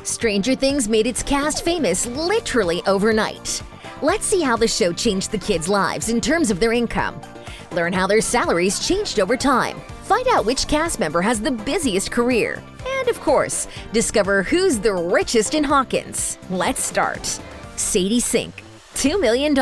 Stranger Things made its cast famous literally overnight. Let's see how the show changed the kids' lives in terms of their income. Learn how their salaries changed over time. Find out which cast member has the busiest career. And of course, discover who's the richest in Hawkins. Let's start. Sadie Sink, $2 million.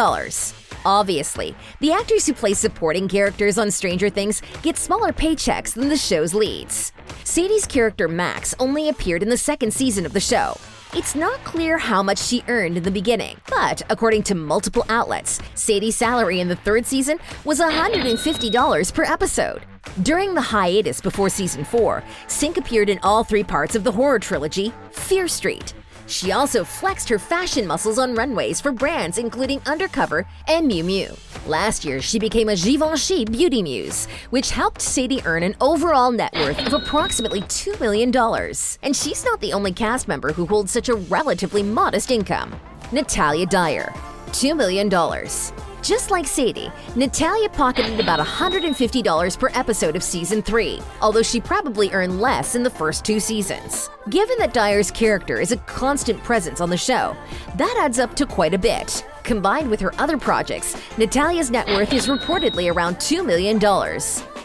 Obviously, the actors who play supporting characters on Stranger Things get smaller paychecks than the show's leads. Sadie's character Max only appeared in the second season of the show. It's not clear how much she earned in the beginning, but according to multiple outlets, Sadie's salary in the third season was $150 per episode. During the hiatus before season 4, Sink appeared in all 3 parts of the horror trilogy, Fear Street. She also flexed her fashion muscles on runways for brands including Undercover and Miu Miu. Last year, she became a Givenchy beauty muse, which helped Sadie earn an overall net worth of approximately $2 million. And she's not the only cast member who holds such a relatively modest income. Natalia Dyer, $2 million. Just like Sadie, Natalia pocketed about $150 per episode of Season 3, although she probably earned less in the first 2 seasons. Given that Dyer's character is a constant presence on the show, that adds up to quite a bit. Combined with her other projects, Natalia's net worth is reportedly around $2 million.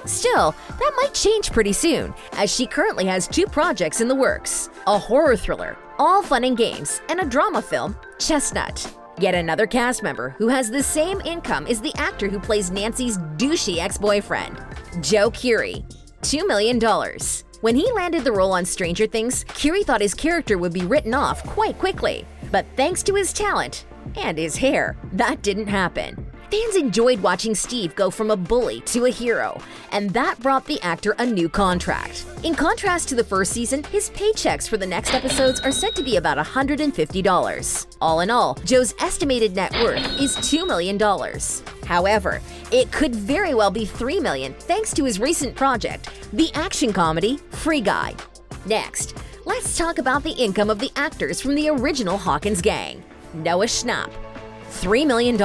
Still, that might change pretty soon, as she currently has 2 projects in the works: a horror thriller, All Fun and Games, and a drama film, Chestnut. Yet another cast member who has the same income is the actor who plays Nancy's douchey ex-boyfriend, Joe Keery, $2 million. When he landed the role on Stranger Things, Keery thought his character would be written off quite quickly. But thanks to his talent and his hair, that didn't happen. Fans enjoyed watching Steve go from a bully to a hero, and that brought the actor a new contract. In contrast to the first season, his paychecks for the next episodes are said to be about $150. All in all, Joe's estimated net worth is $2 million. However, it could very well be $3 million thanks to his recent project, the action comedy Free Guy. Next, let's talk about the income of the actors from the original Hawkins gang. Noah Schnapp, $3 million.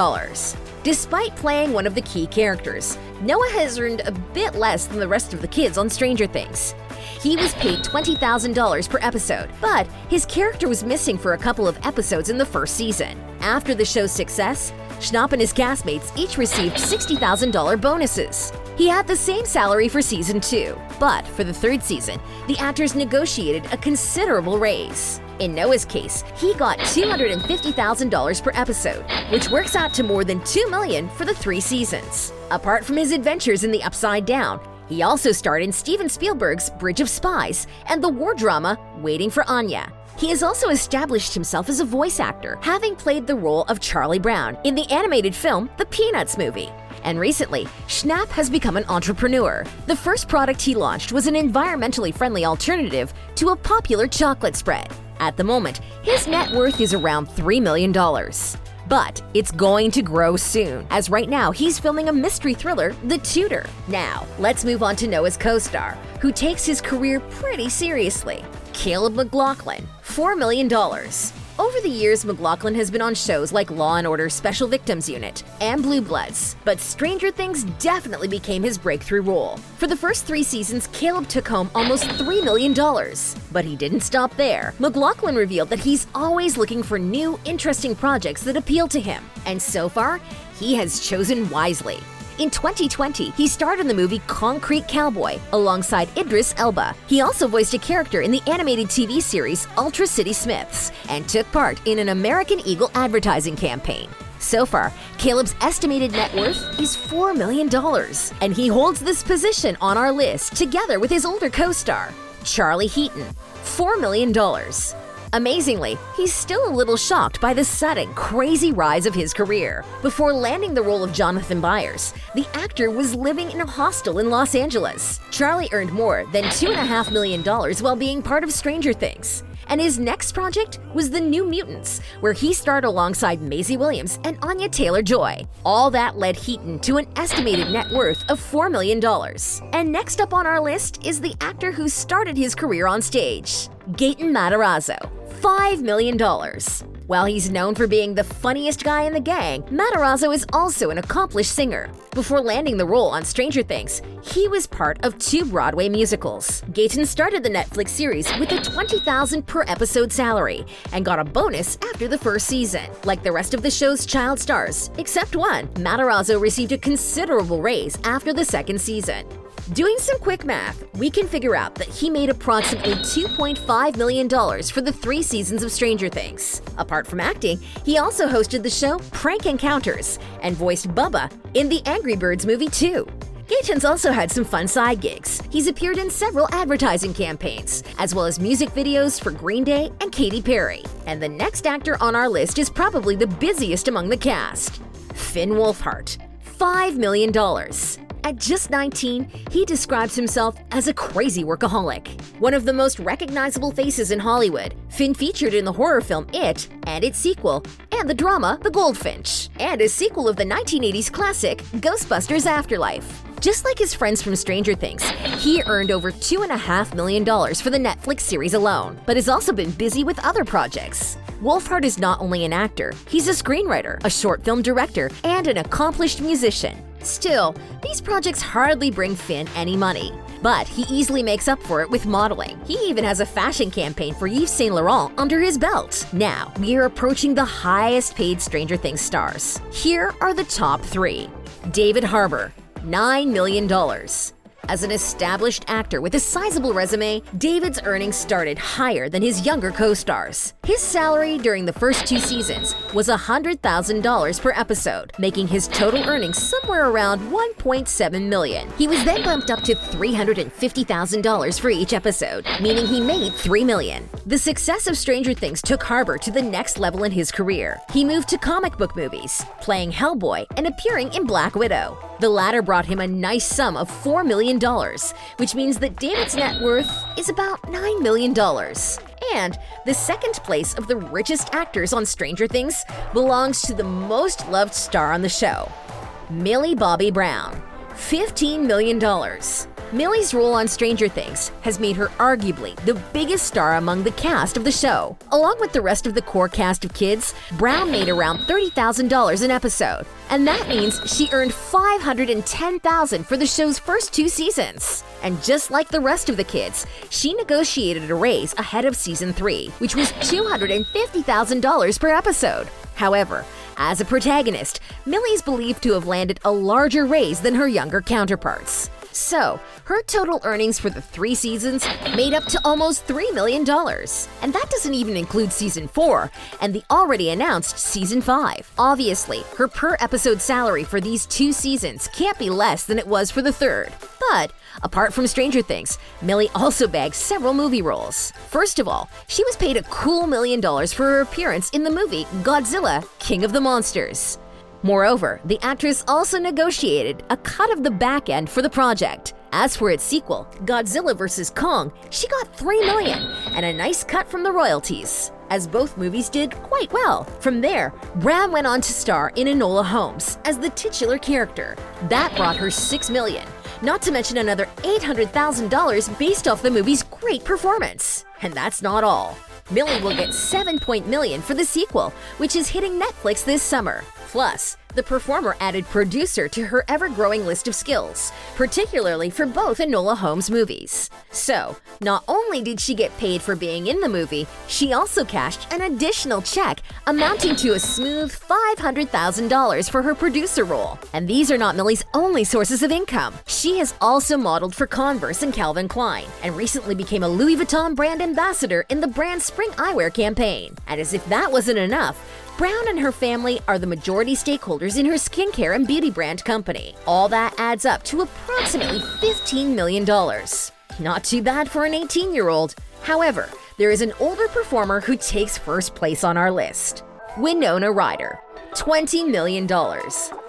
Despite playing one of the key characters, Noah has earned a bit less than the rest of the kids on Stranger Things. He was paid $20,000 per episode, but his character was missing for a couple of episodes in the first season. After the show's success, Schnapp and his castmates each received $60,000 bonuses. He had the same salary for season 2, but for the third season, the actors negotiated a considerable raise. In Noah's case, he got $250,000 per episode, which works out to more than $2 million for the 3 seasons. Apart from his adventures in the Upside Down, he also starred in Steven Spielberg's Bridge of Spies and the war drama Waiting for Anya. He has also established himself as a voice actor, having played the role of Charlie Brown in the animated film The Peanuts movie. And recently, Schnapp has become an entrepreneur. The first product he launched was an environmentally friendly alternative to a popular chocolate spread. At the moment, his net worth is around $3 million. But it's going to grow soon, as right now he's filming a mystery thriller, The Tutor. Now, let's move on to Noah's co-star, who takes his career pretty seriously. Caleb McLaughlin, $4 million. Over the years, McLaughlin has been on shows like Law & Order Special Victims Unit and Blue Bloods, but Stranger Things definitely became his breakthrough role. For the first 3 seasons, Caleb took home almost $3 million. But he didn't stop there. McLaughlin revealed that he's always looking for new, interesting projects that appeal to him. And so far, he has chosen wisely. In 2020, he starred in the movie Concrete Cowboy alongside Idris Elba. He also voiced a character in the animated TV series Ultra City Smiths and took part in an American Eagle advertising campaign. So far, Caleb's estimated net worth is $4 million, and he holds this position on our list together with his older co-star, Charlie Heaton, $4 million. Amazingly, he's still a little shocked by the sudden, crazy rise of his career. Before landing the role of Jonathan Byers, the actor was living in a hostel in Los Angeles. Charlie earned more than $2.5 million while being part of Stranger Things. And his next project was The New Mutants, where he starred alongside Maisie Williams and Anya Taylor-Joy. All that led Heaton to an estimated net worth of $4 million. And next up on our list is the actor who started his career on stage, Gaten Matarazzo, $5 million. While he's known for being the funniest guy in the gang, Matarazzo is also an accomplished singer. Before landing the role on Stranger Things, he was part of 2 Broadway musicals. Gaten started the Netflix series with a $20,000 per episode salary and got a bonus after the first season. Like the rest of the show's child stars, except one, Matarazzo received a considerable raise after the second season. Doing some quick math, we can figure out that he made approximately $2.5 million for the 3 seasons of Stranger Things. Apart from acting, he also hosted the show Prank Encounters and voiced Bubba in the Angry Birds movie too. Gaten's also had some fun side gigs. He's appeared in several advertising campaigns, as well as music videos for Green Day and Katy Perry. And the next actor on our list is probably the busiest among the cast. Finn Wolfhard, $5 million. At just 19, he describes himself as a crazy workaholic. One of the most recognizable faces in Hollywood, Finn featured in the horror film It and its sequel, and the drama The Goldfinch, and a sequel of the 1980s classic Ghostbusters Afterlife. Just like his friends from Stranger Things, he earned over $2.5 million for the Netflix series alone, but has also been busy with other projects. Wolfhard is not only an actor, he's a screenwriter, a short film director, and an accomplished musician. Still, these projects hardly bring Finn any money, but he easily makes up for it with modeling. He even has a fashion campaign for Yves Saint Laurent under his belt. Now, we are approaching the highest paid Stranger Things stars. Here are the top 3. David Harbour, $9 million. As an established actor with a sizable resume, David's earnings started higher than his younger co-stars. His salary during the first 2 seasons was $100,000 per episode, making his total earnings somewhere around $1.7 million. He was then bumped up to $350,000 for each episode, meaning he made $3 million. The success of Stranger Things took Harbour to the next level in his career. He moved to comic book movies, playing Hellboy and appearing in Black Widow. The latter brought him a nice sum of $4 million, which means that David's net worth is about $9 million. And the second place of the richest actors on Stranger Things belongs to the most loved star on the show, Millie Bobby Brown, $15 million. Millie's role on Stranger Things has made her arguably the biggest star among the cast of the show. Along with the rest of the core cast of kids, Brown made around $30,000 an episode, and that means she earned $510,000 for the show's first 2 seasons. And just like the rest of the kids, she negotiated a raise ahead of season 3, which was $250,000 per episode. However, as a protagonist, Millie's believed to have landed a larger raise than her younger counterparts. So, her total earnings for the 3 seasons made up to almost $3 million. And that doesn't even include season 4 and the already announced season 5. Obviously, her per episode salary for these 2 seasons can't be less than it was for the 3rd. But apart from Stranger Things, Millie also bagged several movie roles. First of all, she was paid a cool $1 million for her appearance in the movie Godzilla, King of the Monsters. Moreover, the actress also negotiated a cut of the back end for the project. As for its sequel, Godzilla vs. Kong, she got $3 million and a nice cut from the royalties, as both movies did quite well. From there, Brown went on to star in Enola Holmes as the titular character. That brought her $6 million, not to mention another $800,000 based off the movie's great performance. And that's not all. Millie will get $7 million for the sequel, which is hitting Netflix this summer. Plus, the performer added producer to her ever-growing list of skills, particularly for both Enola Holmes movies. So, not only did she get paid for being in the movie, she also cashed an additional check amounting to a smooth $500,000 for her producer role. And these are not Millie's only sources of income. She has also modeled for Converse and Calvin Klein, and recently became a Louis Vuitton brand ambassador in the brand's spring eyewear campaign. And as if that wasn't enough, Brown and her family are the majority stakeholders in her skincare and beauty brand company. All that adds up to approximately $15 million. Not too bad for an 18-year-old. However, there is an older performer who takes first place on our list. Winona Ryder, $20 million.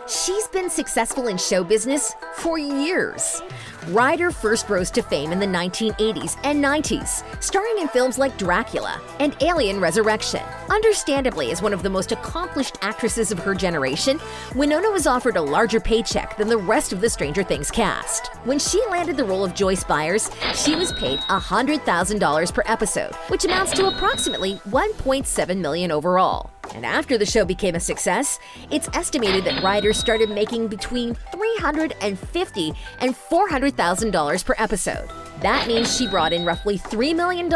She's been successful in show business for years. Ryder first rose to fame in the 1980s and 90s, starring in films like Dracula and Alien Resurrection. Understandably, as one of the most accomplished actresses of her generation, Winona was offered a larger paycheck than the rest of the Stranger Things cast. When she landed the role of Joyce Byers, she was paid $100,000 per episode, which amounts to approximately $1.7 million overall. And after the show became a success, it's estimated that Ryder started making between $350,000 and $400,000 per episode. That means she brought in roughly $3 million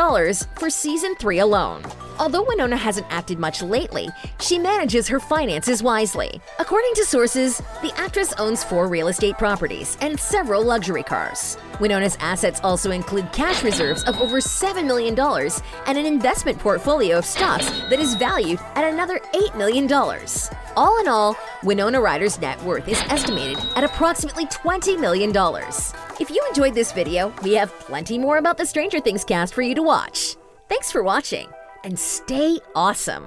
for season 3 alone. Although Winona hasn't acted much lately, she manages her finances wisely. According to sources, the actress owns 4 real estate properties and several luxury cars. Winona's assets also include cash reserves of over $7 million and an investment portfolio of stocks that is valued at another $8 million. All in all, Winona Ryder's net worth is estimated at approximately $20 million. If you enjoyed this video, we have plenty more about the Stranger Things cast for you to watch. Thanks for watching, and stay awesome!